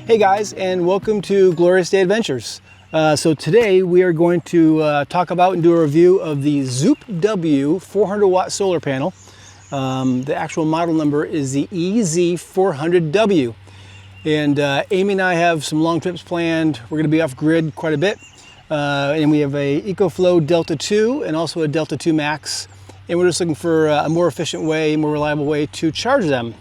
Hey guys, and welcome to Glorious Day Adventures. So today we are going to talk about and do a review of the ZOUPW 400 watt solar panel. The actual model number is the EZ400W. And Amy and I have some long trips planned. We're going to be off grid quite a bit. And we have a Ecoflow Delta 2 and also a Delta 2 Max. And we're just looking for a more efficient way, more reliable way to charge them.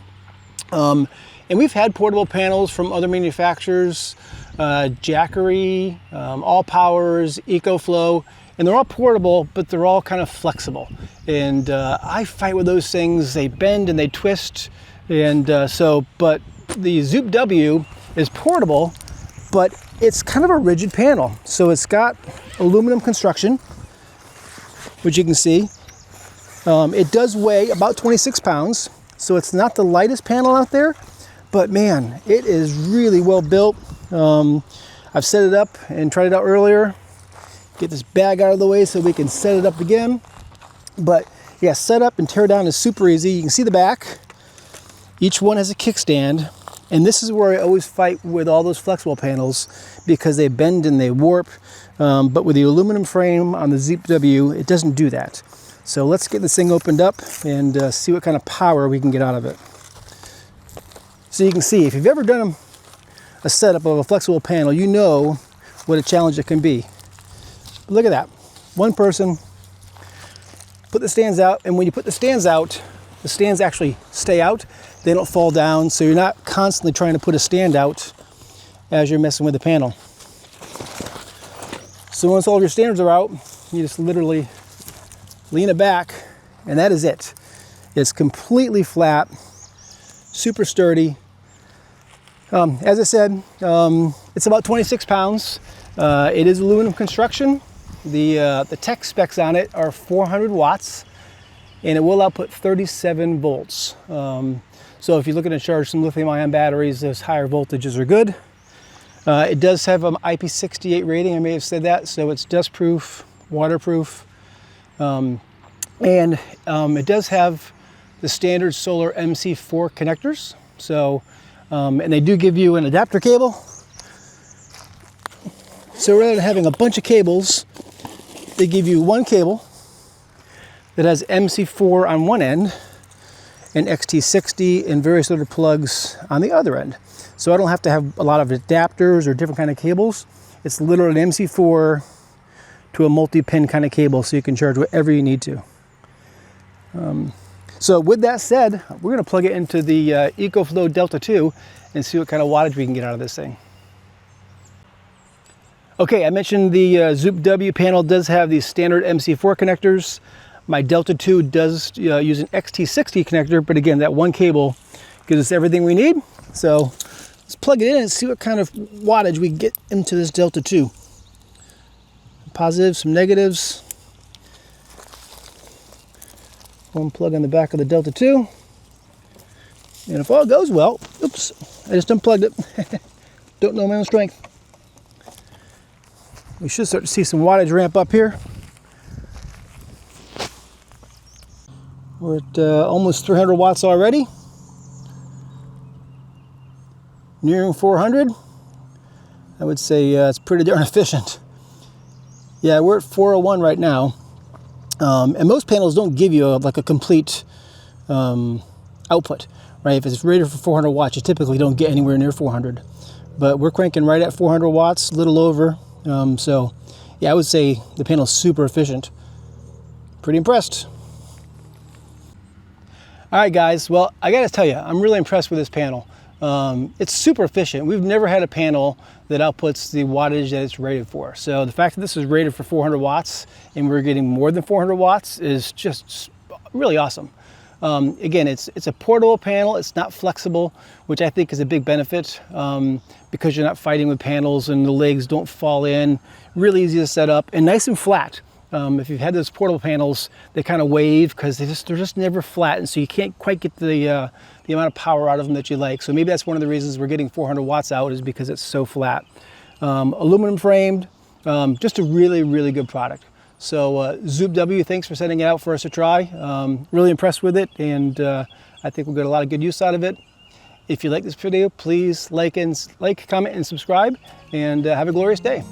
And we've had portable panels from other manufacturers, Jackery, All Powers, Ecoflow, and they're all portable, but they're all kind of flexible. And I fight with those things. They bend and they twist. And but the ZOUPW is portable, but it's kind of a rigid panel. So it's got aluminum construction, which you can see. It does weigh about 26 pounds. So it's not the lightest panel out there. But man, it is really well built. I've set it up and tried it out earlier. Get this bag out of the way so we can set it up again. But yeah, set up and tear down is super easy. You can see the back. Each one has a kickstand. And this is where I always fight with all those flexible panels because they bend and they warp. But with the aluminum frame on the ZOUPW, it doesn't do that. So let's get this thing opened up and see what kind of power we can get out of it. So you can see, if you've ever done a setup of a flexible panel, you know what a challenge it can be. But look at that. One person put the stands out, and when you put the stands out, the stands actually stay out. They don't fall down, so you're not constantly trying to put a stand out as you're messing with the panel. So once all of your stands are out, you just literally lean it back, and that is it. It's completely flat, super sturdy. As I said, it's about 26 pounds. It is aluminum construction. The tech specs on it are 400 watts, and it will output 37 volts. So if you're looking to charge some lithium-ion batteries, those higher voltages are good. It does have an IP68 rating, I may have said that, so it's dust-proof, waterproof, and it does have the standard solar MC4 connectors. So, and they do give you an adapter cable. So rather than having a bunch of cables, they give you one cable that has MC4 on one end and XT60 and various other plugs on the other end. So I don't have to have a lot of adapters or different kind of cables. It's literally an MC4 to a multi-pin kind of cable, so you can charge whatever you need to. So with that said, we're going to plug it into the Ecoflow Delta 2 and see what kind of wattage we can get out of this thing. Okay, I mentioned the ZOUPW panel does have these standard MC4 connectors. My Delta 2 does use an XT60 connector, but again, that one cable gives us everything we need. So let's plug it in and see what kind of wattage we get into this Delta 2. Positives, some negatives. One plug on the back of the Delta 2. And if all goes well, oops, I just unplugged it. Don't know my own strength. We should start to see some wattage ramp up here. We're at almost 300 watts already. Nearing 400. I would say it's pretty darn efficient. Yeah, we're at 401 right now. And most panels don't give you like a complete output, right? If it's rated for 400 watts, you typically don't get anywhere near 400. But we're cranking right at 400 watts, a little over. So yeah, I would say the panel's super efficient. Pretty impressed. All right, guys. Well, I gotta tell you, I'm really impressed with this panel. It's super efficient. We've never had a panel that outputs the wattage that it's rated for. So the fact that this is rated for 400 watts and we're getting more than 400 watts is just really awesome. Again, it's a portable panel. It's not flexible, which I think is a big benefit because you're not fighting with panels and the legs don't fall in. Really easy to set up and nice and flat. If you've had those portable panels, they kind of wave because they're just never flat, and so you can't quite get the amount of power out of them that you like. So maybe that's one of the reasons we're getting 400 watts out, is because it's so flat. Aluminum framed, just a really, really good product. So ZOUPW, thanks for sending it out for us to try. Really impressed with it, and I think we'll get a lot of good use out of it. If you like this video, please like, comment, and subscribe, and have a glorious day.